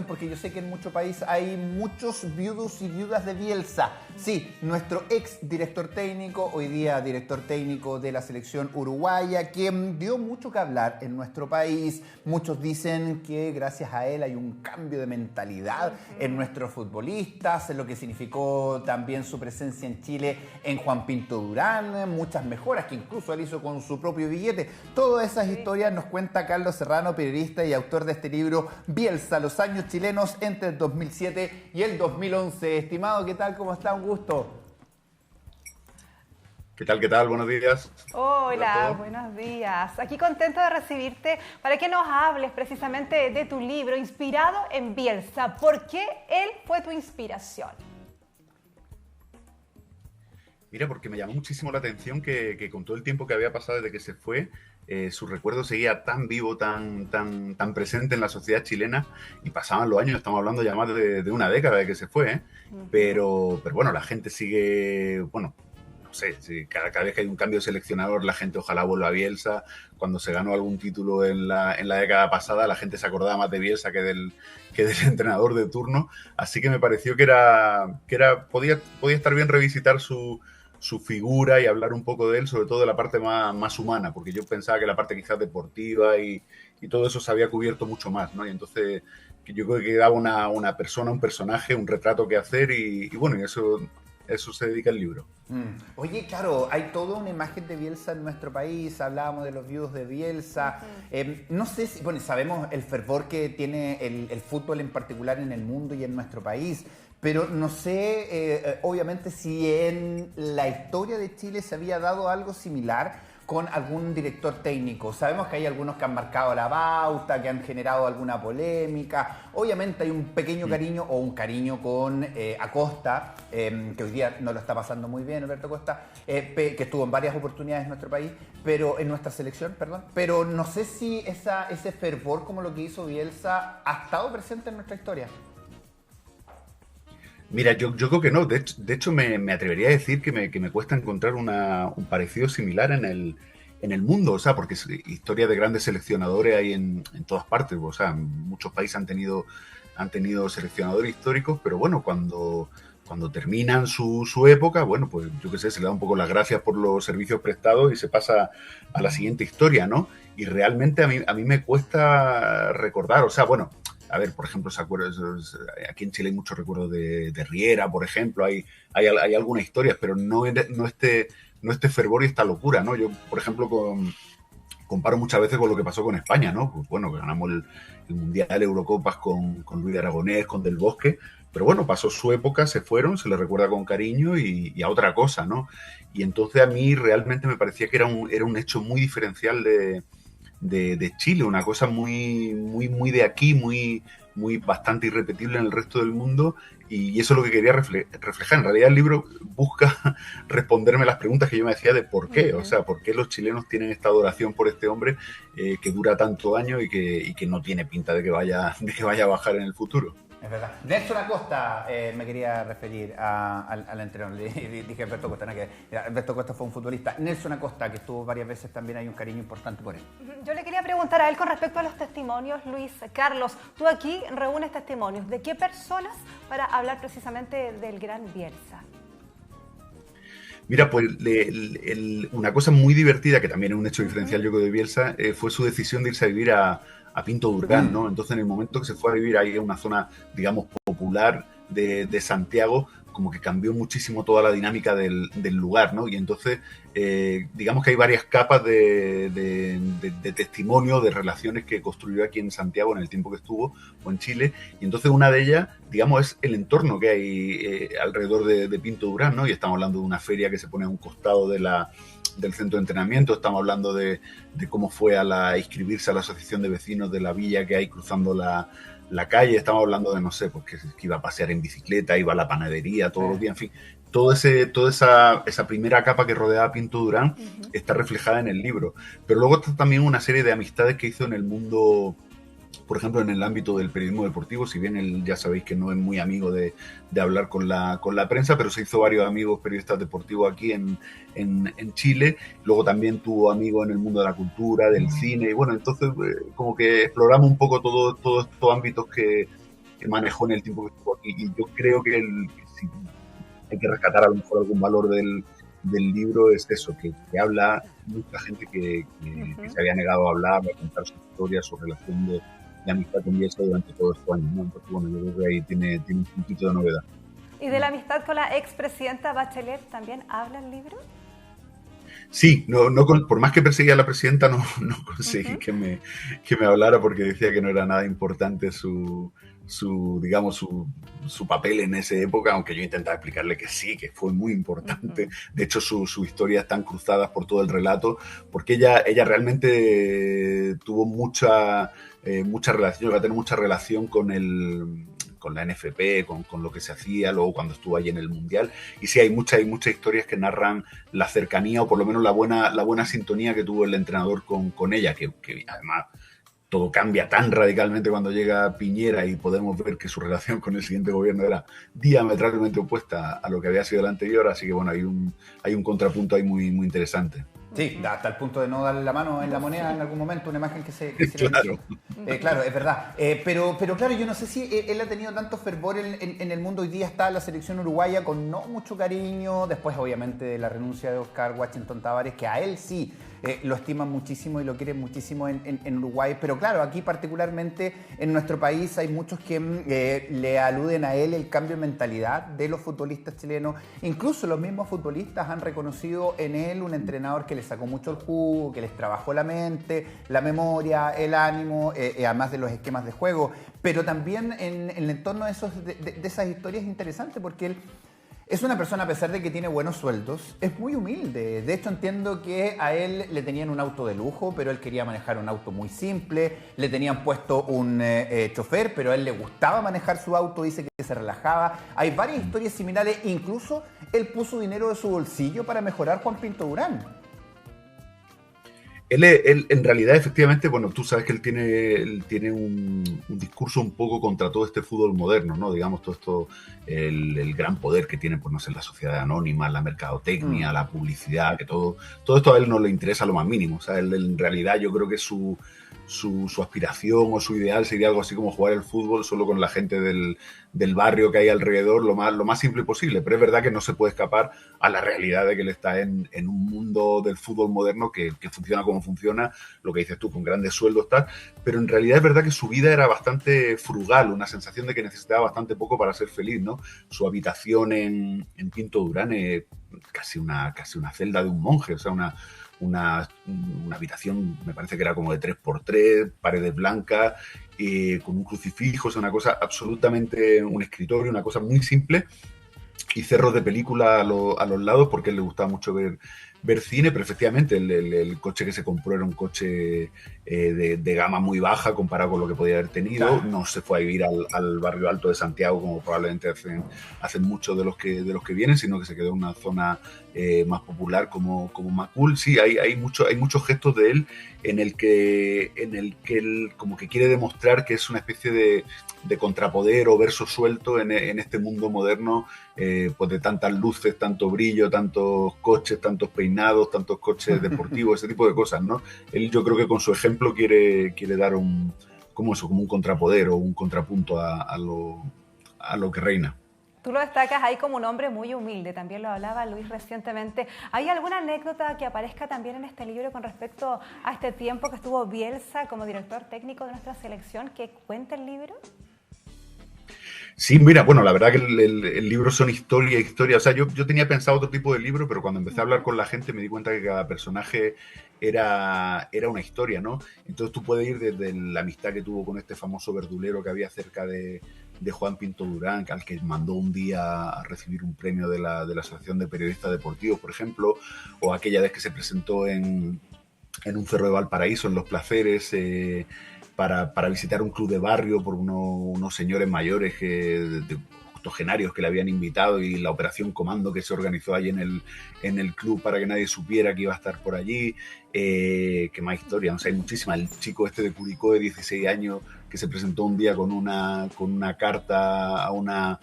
Porque yo sé que en mucho país hay muchos viudos y viudas de Bielsa. Sí, nuestro ex director técnico, hoy día director técnico de la selección uruguaya, quien dio mucho que hablar en nuestro país. Muchos dicen que gracias a él hay un cambio de mentalidad en nuestros futbolistas, en lo que significó también su presencia en Chile en Juan Pinto Durán, muchas mejoras que incluso él hizo con su propio billete. Todas esas historias nos cuenta Carlos Serrano, periodista y autor de este libro, Bielsa, los años chilenos entre el 2007 y el 2011. Estimado, ¿qué tal? ¿Cómo está? Un gusto. ¿Qué tal? ¿Qué tal? Buenos días. Hola, buenos días. Aquí contento de recibirte para que nos hables precisamente de tu libro inspirado en Bielsa. ¿Por qué él fue tu inspiración? Mira, porque me llamó muchísimo la atención que con todo el tiempo que había pasado desde que se fue, su recuerdo seguía tan vivo, tan presente en la sociedad chilena, y pasaban los años, estamos hablando ya más de una década de que se fue, ¿eh? Pero bueno, la gente sigue, bueno, no sé, si cada vez que hay un cambio de seleccionador, la gente ojalá vuelva a Bielsa. Cuando se ganó algún título en la década pasada, la gente se acordaba más de Bielsa que del entrenador de turno, así que me pareció que podía estar bien revisitar su figura y hablar un poco de él, sobre todo de la parte más humana, porque yo pensaba que la parte quizás deportiva y todo eso se había cubierto mucho más, ¿no? Y entonces yo creo que quedaba una persona, un personaje, un retrato que hacer y bueno, y eso se dedica el libro. Oye, claro, hay toda una imagen de Bielsa en nuestro país, hablábamos de los viudos de Bielsa, no sé si, bueno, sabemos el fervor que tiene el fútbol en particular en el mundo y en nuestro país, pero no sé, obviamente, si en la historia de Chile se había dado algo similar con algún director técnico. Sabemos que hay algunos que han marcado la pauta, que han generado alguna polémica. Obviamente hay un pequeño cariño o un cariño con Acosta, que hoy día no lo está pasando muy bien, Alberto Acosta, que estuvo en varias oportunidades en nuestro país, pero en nuestra selección, perdón. Pero no sé si ese fervor como lo que hizo Bielsa ha estado presente en nuestra historia. Mira, yo creo que no. De hecho me atrevería a decir que me cuesta encontrar un parecido similar en el mundo, o sea, porque historia de grandes seleccionadores hay en todas partes, o sea, muchos países han tenido seleccionadores históricos, pero bueno, cuando terminan su época, bueno, pues yo qué sé, se le da un poco las gracias por los servicios prestados y se pasa a la siguiente historia, ¿no? Y realmente a mí me cuesta recordar, o sea, bueno, a ver, por ejemplo, aquí en Chile hay muchos recuerdos de Riera, por ejemplo, hay algunas historias, pero no este fervor y esta locura, ¿no? Yo, por ejemplo, comparo muchas veces con lo que pasó con España, ¿no? Pues bueno, que ganamos el Mundial, Eurocopas con Luis Aragonés, con Del Bosque, pero bueno, pasó su época, se fueron, se les recuerda con cariño y a otra cosa, ¿no? Y entonces a mí realmente me parecía que era un hecho muy diferencial de Chile, una cosa muy de aquí, muy bastante irrepetible en el resto del mundo, y eso es lo que quería reflejar. En realidad el libro busca responderme las preguntas que yo me hacía de por qué, o sea, por qué los chilenos tienen esta adoración por este hombre que dura tanto años y que no tiene pinta de que vaya a bajar en el futuro. Es verdad. Nelson Acosta, me quería referir al entrenador. Le dije Alberto Acosta, no, que Alberto Acosta fue un futbolista. Nelson Acosta, que estuvo varias veces, también hay un cariño importante por él. Yo le quería preguntar a él con respecto a los testimonios, Luis Carlos. Tú aquí reúnes testimonios. ¿De qué personas para hablar precisamente del gran Bielsa? Mira, pues una cosa muy divertida, que también es un hecho diferencial yo creo de Bielsa, fue su decisión de irse a vivir a Pinto Durán, ¿no? Entonces, en el momento que se fue a vivir ahí en una zona, digamos, popular de Santiago, como que cambió muchísimo toda la dinámica del lugar, ¿no? Y entonces, digamos que hay varias capas de testimonio, de relaciones que construyó aquí en Santiago en el tiempo que estuvo, o en Chile, y entonces una de ellas, digamos, es el entorno que hay alrededor de Pinto Durán, ¿no? Y estamos hablando de una feria que se pone a un costado del centro de entrenamiento, estamos hablando de cómo fue a inscribirse a la asociación de vecinos de la villa que hay cruzando la calle, estamos hablando de, no sé, pues que iba a pasear en bicicleta, iba a la panadería todos los días, en fin, toda esa primera capa que rodeaba a Pinto Durán está reflejada en el libro, pero luego está también una serie de amistades que hizo en el mundo, por ejemplo, en el ámbito del periodismo deportivo, si bien él ya sabéis que no es muy amigo de hablar con la prensa, pero se hizo varios amigos periodistas deportivos aquí en Chile. Luego también tuvo amigos en el mundo de la cultura, del cine, y bueno, entonces como que exploramos un poco todos estos ámbitos que manejó en el tiempo que estuvo aquí. Y yo creo que si hay que rescatar a lo mejor algún valor del libro es eso, que habla mucha gente que se había negado a hablar, a contar su historia, su relación de amistad con Bielsa durante todos estos años, ¿no? Entonces, bueno, yo creo que ahí tiene un puntito de novedad. ¿Y de la amistad con la expresidenta Bachelet también habla el libro? Sí, por más que perseguía a la presidenta, no conseguí que me hablara porque decía que no era nada importante su papel en esa época, aunque yo intentaba explicarle que sí, que fue muy importante. De hecho, sus historias están cruzadas por todo el relato, porque ella realmente tuvo mucha relación, va a tener mucha relación con la NFP, con lo que se hacía, luego cuando estuvo allí en el Mundial. Y sí, hay muchas historias que narran la cercanía o por lo menos la buena sintonía que tuvo el entrenador con ella, que además todo cambia tan radicalmente cuando llega Piñera y podemos ver que su relación con el siguiente gobierno era diametralmente opuesta a lo que había sido el anterior, así que bueno, hay un contrapunto ahí muy, muy interesante. Sí, hasta el punto de no darle la mano en la moneda en algún momento, una imagen que se claro. Claro, es verdad. Pero claro, yo no sé si él ha tenido tanto fervor en el mundo. Hoy día está la selección uruguaya con no mucho cariño, después obviamente de la renuncia de Oscar Washington Tabárez, que a él sí lo estiman muchísimo y lo quieren muchísimo en Uruguay. Pero claro, aquí particularmente en nuestro país hay muchos que le aluden a él el cambio de mentalidad de los futbolistas chilenos. Incluso los mismos futbolistas han reconocido en él un entrenador que les sacó mucho el jugo, que les trabajó la mente, la memoria, el ánimo, además de los esquemas de juego. Pero también en el entorno de esas historias es interesante porque él es una persona, a pesar de que tiene buenos sueldos, es muy humilde. De hecho, entiendo que a él le tenían un auto de lujo, pero él quería manejar un auto muy simple. Le tenían puesto un chofer, pero a él le gustaba manejar su auto, dice que se relajaba. Hay varias historias similares. Incluso él puso dinero de su bolsillo para mejorar Juan Pinto Durán. Él en realidad, efectivamente, bueno, tú sabes que él tiene un discurso un poco contra todo este fútbol moderno, ¿no? Digamos, todo esto, el gran poder que tiene, pues no sé, la sociedad anónima, la mercadotecnia, la publicidad, que todo esto a él no le interesa lo más mínimo. O sea, él en realidad yo creo que su aspiración o su ideal sería algo así como jugar el fútbol solo con la gente del barrio que hay alrededor, lo más simple posible. Pero es verdad que no se puede escapar a la realidad de que él está en un mundo del fútbol moderno que funciona como funciona, lo que dices tú, con grandes sueldos, tal. Pero en realidad es verdad que su vida era bastante frugal, una sensación de que necesitaba bastante poco para ser feliz, ¿no? Su habitación en Pinto Durán es casi una celda de un monje, o sea, una habitación, me parece que era como de 3x3, paredes blancas, con un crucifijo, o sea, una cosa absolutamente, un escritorio, una cosa muy simple, y cerros de película a los lados, porque a él le gustaba mucho ver cine, pero efectivamente el coche que se compró era un coche de gama muy baja comparado con lo que podía haber tenido. Claro. No se fue a vivir al barrio alto de Santiago como probablemente hacen muchos de los que vienen, sino que se quedó en una zona más popular como Macul. Sí, hay muchos gestos de él en el que él como que quiere demostrar que es una especie de contrapoder o verso suelto en este mundo moderno, pues de tantas luces, tanto brillo, tantos coches, tantos peinados, tantos coches deportivos, ese tipo de cosas, ¿no? Él, yo creo que con su ejemplo quiere dar como un contrapoder o un contrapunto a lo que reina. Tú lo destacas ahí como un hombre muy humilde, también lo hablaba Luis recientemente. ¿Hay alguna anécdota que aparezca también en este libro con respecto a este tiempo que estuvo Bielsa como director técnico de nuestra selección que cuenta el libro? Sí, mira, bueno, la verdad que el libro son historia. O sea, yo tenía pensado otro tipo de libro, pero cuando empecé a hablar con la gente me di cuenta que cada personaje era una historia, ¿no? Entonces tú puedes ir desde la amistad que tuvo con este famoso verdulero que había cerca de Juan Pinto Durán, al que mandó un día a recibir un premio de la Asociación de Periodistas Deportivos, por ejemplo, o aquella vez que se presentó en un cerro de Valparaíso, en Los Placeres, para visitar un club de barrio por unos señores mayores octogenarios que le habían invitado, y la operación Comando que se organizó allí en el club para que nadie supiera que iba a estar por allí. ¿Qué más historia? O sea, hay muchísimas. El chico este de Curicó de 16 años que se presentó un día con una carta a una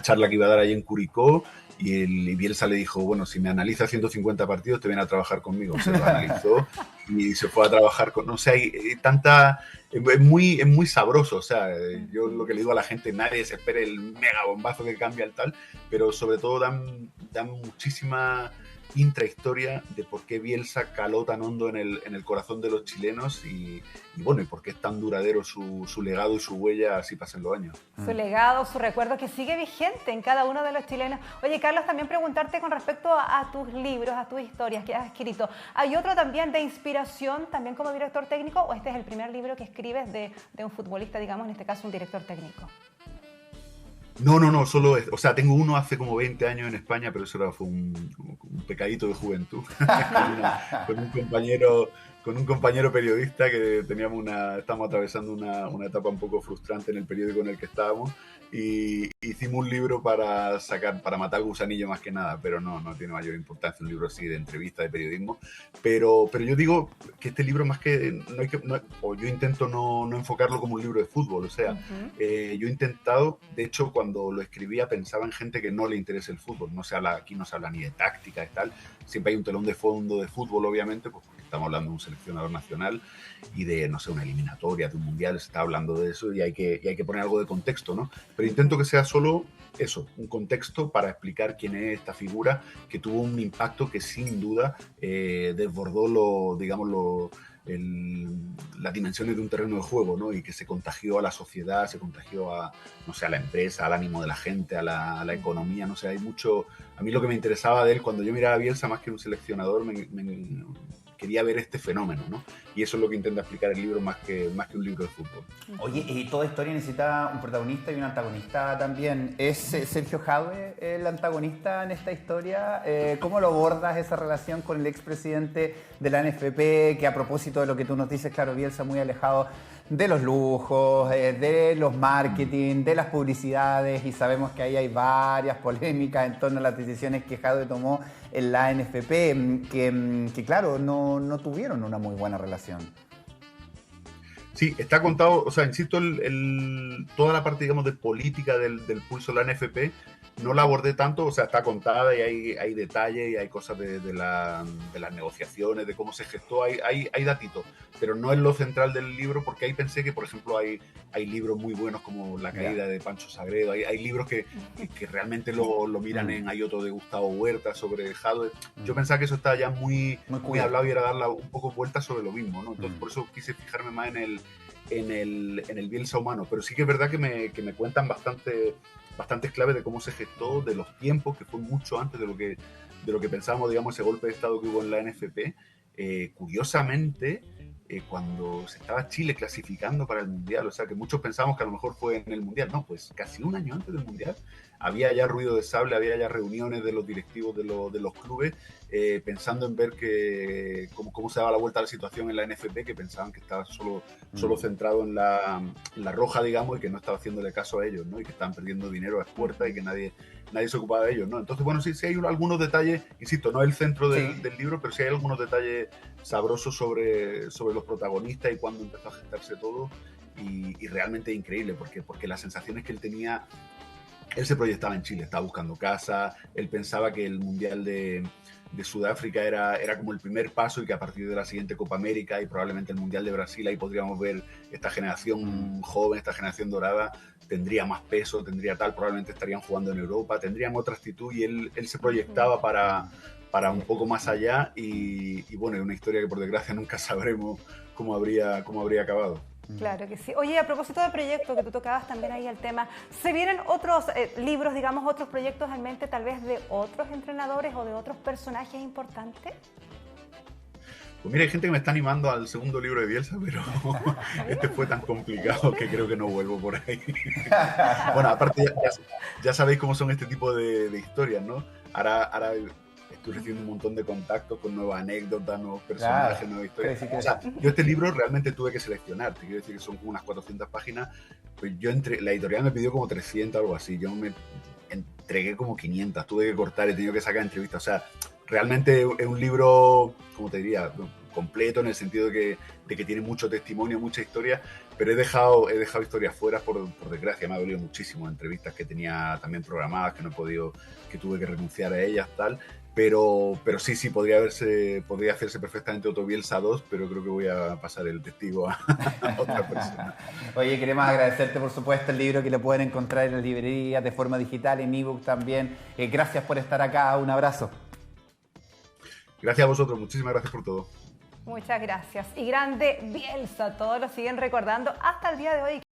charla que iba a dar allí en Curicó, y Bielsa le dijo, bueno, si me analizas 150 partidos, te viene a trabajar conmigo. Se lo analizó y se fue a trabajar con... O sea, hay tanta... Es muy sabroso, o sea, yo lo que le digo a la gente, nadie se espere el mega bombazo que cambia el tal, pero sobre todo dan muchísima intrahistoria de por qué Bielsa caló tan hondo en el corazón de los chilenos y bueno, y por qué es tan duradero su legado y su huella así pasen los años. Su legado, su recuerdo que sigue vigente en cada uno de los chilenos. Oye, Carlos, también preguntarte con respecto a tus libros, a tus historias que has escrito. ¿Hay otro también de inspiración, también como director técnico, o este es el primer libro que escribes de un futbolista, digamos, en este caso un director técnico? No, solo o sea, tengo uno hace como 20 años en España, pero eso fue un pecadito de juventud con un compañero periodista que estábamos atravesando una etapa un poco frustrante en el periódico en el que estábamos y hicimos un libro para matar gusanillo más que nada, pero no tiene mayor importancia un libro así de entrevista, de periodismo, pero yo digo que este libro más que, o yo intento no enfocarlo como un libro de fútbol, o sea, yo he intentado, de hecho cuando lo escribía pensaba en gente que no le interesa el fútbol, aquí no se habla ni de táctica y tal, siempre hay un telón de fondo de fútbol obviamente, pues porque estamos hablando de un seleccionador nacional y de, no sé, una eliminatoria, de un mundial, se está hablando de eso y hay que poner algo de contexto, ¿no? Pero intento que sea solo eso, un contexto para explicar quién es esta figura que tuvo un impacto que sin duda desbordó las dimensiones de un terreno de juego, ¿no? Y que se contagió a la sociedad, se contagió a la empresa, al ánimo de la gente, a la economía, no sé, hay mucho... A mí lo que me interesaba de él, cuando yo miraba a Bielsa más que un seleccionador, quería ver este fenómeno, ¿no? Y eso es lo que intenta explicar el libro más que un libro de fútbol. Oye, y toda historia necesita un protagonista y un antagonista también. ¿Es Sergio Jadue el antagonista en esta historia? ¿Cómo lo abordas esa relación con el expresidente de la NFP, que a propósito de lo que tú nos dices, claro, Bielsa muy alejado de los lujos, de los marketing, de las publicidades, y sabemos que ahí hay varias polémicas en torno a las decisiones que Jadue tomó en la NFP, que claro, no tuvieron una muy buena relación. Sí, está contado, o sea, insisto, toda la parte, digamos, de política del pulso de la NFP no la abordé tanto, o sea, está contada y hay detalles y hay cosas de las negociaciones, de cómo se gestó, hay datitos, pero no es lo central del libro, porque ahí pensé que, por ejemplo, hay libros muy buenos como La caída de Pancho Sagredo, hay libros que realmente lo miran hay otro de Gustavo Huerta sobre Jadwe. Yo pensaba que eso estaba ya muy hablado y era darle un poco vuelta sobre lo mismo, ¿no? Entonces, por eso quise fijarme más en el Bielsa humano, pero sí que es verdad que me cuentan bastantes claves de cómo se gestó, de los tiempos, que fue mucho antes de lo que pensábamos, digamos, ese golpe de Estado que hubo en la NFP. Curiosamente, cuando se estaba Chile clasificando para el Mundial, o sea, que muchos pensamos que a lo mejor fue en el Mundial, no, pues casi un año antes del Mundial, había ya ruido de sable, había ya reuniones de los directivos de los clubes, pensando en ver cómo se daba la vuelta a la situación en la NFP, que pensaban que estaba solo centrado en la roja, digamos, y que no estaba haciéndole caso a ellos, ¿no? Y que estaban perdiendo dinero a expuertas y que nadie se ocupaba de ellos, ¿no? Entonces, bueno, sí hay algunos detalles, insisto, no es el centro del libro, pero sí hay algunos detalles sabrosos sobre los protagonistas y cuándo empezó a gestarse todo, y realmente increíble, porque las sensaciones que él tenía, él se proyectaba en Chile, estaba buscando casa, él pensaba que el Mundial de Sudáfrica era como el primer paso y que a partir de la siguiente Copa América y probablemente el Mundial de Brasil, ahí podríamos ver esta generación joven, esta generación dorada, tendría más peso, tendría tal, probablemente estarían jugando en Europa, tendrían otra actitud, y él se proyectaba para un poco más allá, y bueno, es una historia que por desgracia nunca sabremos cómo habría acabado. Claro que sí. Oye, a propósito del proyecto que tú tocabas también ahí el tema, ¿se vienen otros libros, digamos, otros proyectos en mente, tal vez de otros entrenadores o de otros personajes importantes? Pues mira, hay gente que me está animando al segundo libro de Bielsa, pero este fue tan complicado que creo que no vuelvo por ahí. Bueno, aparte ya sabéis cómo son este tipo de historias, ¿no? Ahora estoy recibiendo un montón de contactos con nuevas anécdotas, nuevos personajes, nuevas historias. Sí. O sea, yo este libro realmente tuve que seleccionar, te quiero decir que son como unas 400 páginas, pues la editorial me pidió como 300, algo así, yo me entregué como 500, tuve que cortar, he tenido que sacar entrevistas, o sea, realmente es un libro, como te diría, completo en el sentido de que tiene mucho testimonio, mucha historia, Pero he dejado historias fuera por desgracia. Me ha dolido muchísimo. Entrevistas que tenía también programadas, que no he podido, que tuve que renunciar a ellas, tal. Pero sí, podría hacerse perfectamente otro Bielsa 2, pero creo que voy a pasar el testigo a otra persona. Oye, queremos agradecerte, por supuesto, el libro que lo pueden encontrar en las librerías de forma digital, en ebook también. Gracias por estar acá, un abrazo. Gracias a vosotros, muchísimas gracias por todo. Muchas gracias. Y grande Bielsa, todos lo siguen recordando hasta el día de hoy.